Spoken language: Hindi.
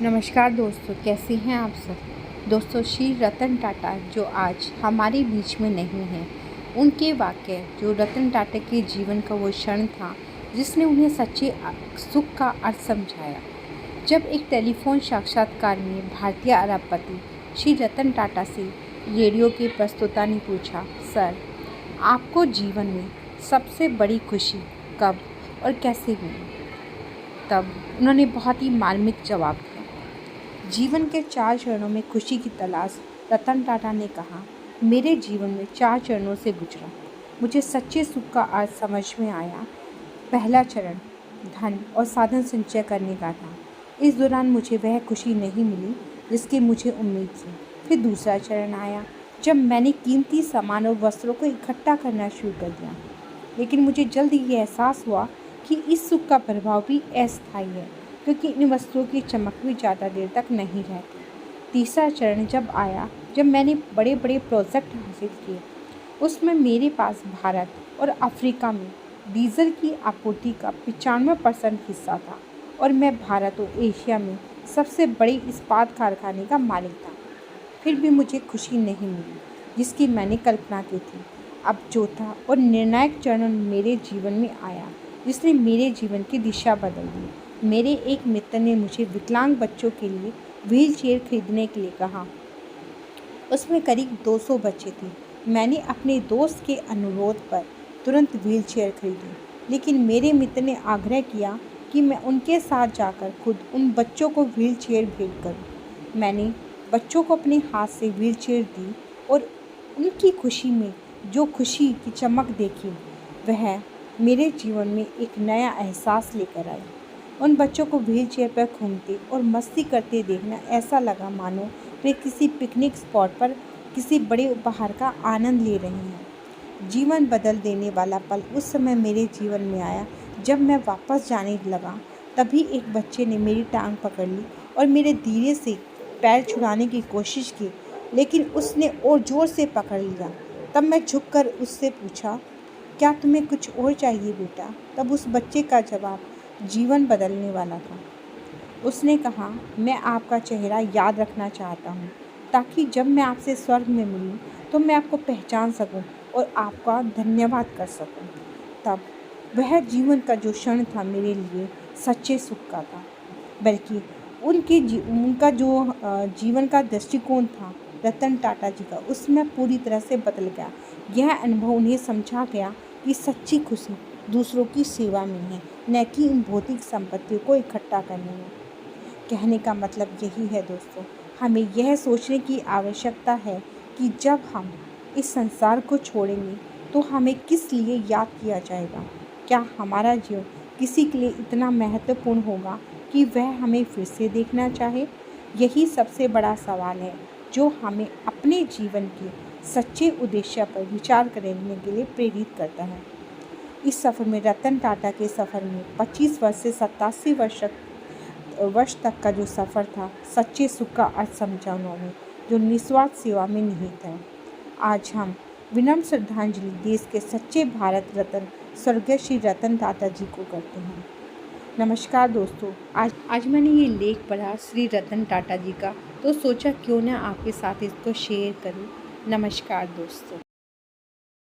नमस्कार दोस्तों, कैसे हैं आप सब। दोस्तों, श्री रतन टाटा जो आज हमारे बीच में नहीं हैं, उनके वाक्य जो रतन टाटा के जीवन का वो क्षण था जिसने उन्हें सच्चे सुख का अर्थ समझाया। जब एक टेलीफोन साक्षात्कार में भारतीय अरबपति श्री रतन टाटा से रेडियो के प्रस्तोता ने पूछा, सर, आपको जीवन में सबसे बड़ी खुशी कब और कैसे मिली, तब उन्होंने बहुत ही मार्मिक जवाब दिया। जीवन के 4 चरणों में खुशी की तलाश। रतन टाटा ने कहा, मेरे जीवन में 4 चरणों से गुजरा। मुझे सच्चे सुख का अर्थ समझ में आया। पहला चरण धन और साधन संचय करने का था। इस दौरान मुझे वह खुशी नहीं मिली जिसकी मुझे उम्मीद थी। फिर दूसरा चरण आया जब मैंने कीमती सामान और वस्त्रों को इकट्ठा करना शुरू कर दिया, लेकिन मुझे जल्द ये एहसास हुआ कि इस सुख का प्रभाव भी अस्थायी है, क्योंकि इन वस्तुओं की चमक भी ज़्यादा देर तक नहीं रहती। तीसरा चरण जब आया, जब मैंने बड़े बड़े प्रोजेक्ट हासिल किए। उसमें मेरे पास भारत और अफ्रीका में डीजल की आपूर्ति का 95% हिस्सा था और मैं भारत और एशिया में सबसे बड़े इस्पात कारखाने का मालिक था। फिर भी मुझे खुशी नहीं मिली जिसकी मैंने कल्पना की थी। अब चौथा और निर्णायक चरण मेरे जीवन में आया, जिसने मेरे जीवन की दिशा बदल दी। मेरे एक मित्र ने मुझे विकलांग बच्चों के लिए व्हील चेयर खरीदने के लिए कहा। उसमें करीब 200 बच्चे थे। मैंने अपने दोस्त के अनुरोध पर तुरंत व्हील चेयर खरीदी, लेकिन मेरे मित्र ने आग्रह किया कि मैं उनके साथ जाकर खुद उन बच्चों को व्हील चेयर भेंट करूं। मैंने बच्चों को अपने हाथ से व्हील चेयर दी और उनकी खुशी में जो खुशी की चमक देखी, वह मेरे जीवन में एक नया एहसास लेकर आई। उन बच्चों को व्हील चेयर पर घूमते और मस्ती करते देखना ऐसा लगा मानो वे किसी पिकनिक स्पॉट पर किसी बड़े उपहार का आनंद ले रहे हैं। जीवन बदल देने वाला पल उस समय मेरे जीवन में आया जब मैं वापस जाने लगा। तभी एक बच्चे ने मेरी टांग पकड़ ली और मेरे धीरे से पैर छुड़ाने की कोशिश की, लेकिन उसने और ज़ोर से पकड़ लिया। तब मैं झुककर उससे पूछा, क्या तुम्हें कुछ और चाहिए बेटा? तब उस बच्चे का जवाब जीवन बदलने वाला था। उसने कहा, मैं आपका चेहरा याद रखना चाहता हूँ, ताकि जब मैं आपसे स्वर्ग में मिलूँ तो मैं आपको पहचान सकूँ और आपका धन्यवाद कर सकूँ। तब वह जीवन का जो क्षण था मेरे लिए सच्चे सुख का था, बल्कि उनका जो जीवन का दृष्टिकोण था रतन टाटा जी का, उसमें पूरी तरह से बदल गया। यह अनुभव उन्हें समझा गया कि सच्ची खुशी दूसरों की सेवा में है, न कि इन भौतिक संपत्तियों को इकट्ठा करने में। कहने का मतलब यही है दोस्तों, हमें यह सोचने की आवश्यकता है कि जब हम इस संसार को छोड़ेंगे तो हमें किस लिए याद किया जाएगा। क्या हमारा जीवन किसी के लिए इतना महत्वपूर्ण होगा कि वह हमें फिर से देखना चाहे? यही सबसे बड़ा सवाल है जो हमें अपने जीवन के सच्चे उद्देश्य पर विचार करने के लिए प्रेरित करता है। इस सफ़र में रतन टाटा के सफ़र में 25 वर्ष से 87 वर्ष तक का जो सफ़र था, सच्चे सुख का अर्थ समझा उन्होंने, जो निस्वार्थ सेवा में निहित है। आज हम विनम्र श्रद्धांजलि देश के सच्चे भारत रत्न स्वर्गीय श्री रतन टाटा जी को करते हैं। नमस्कार दोस्तों, आज मैंने ये लेख पढ़ा श्री रतन टाटा जी का, तो सोचा क्यों ना आपके साथ इसको शेयर करूं। नमस्कार दोस्तों।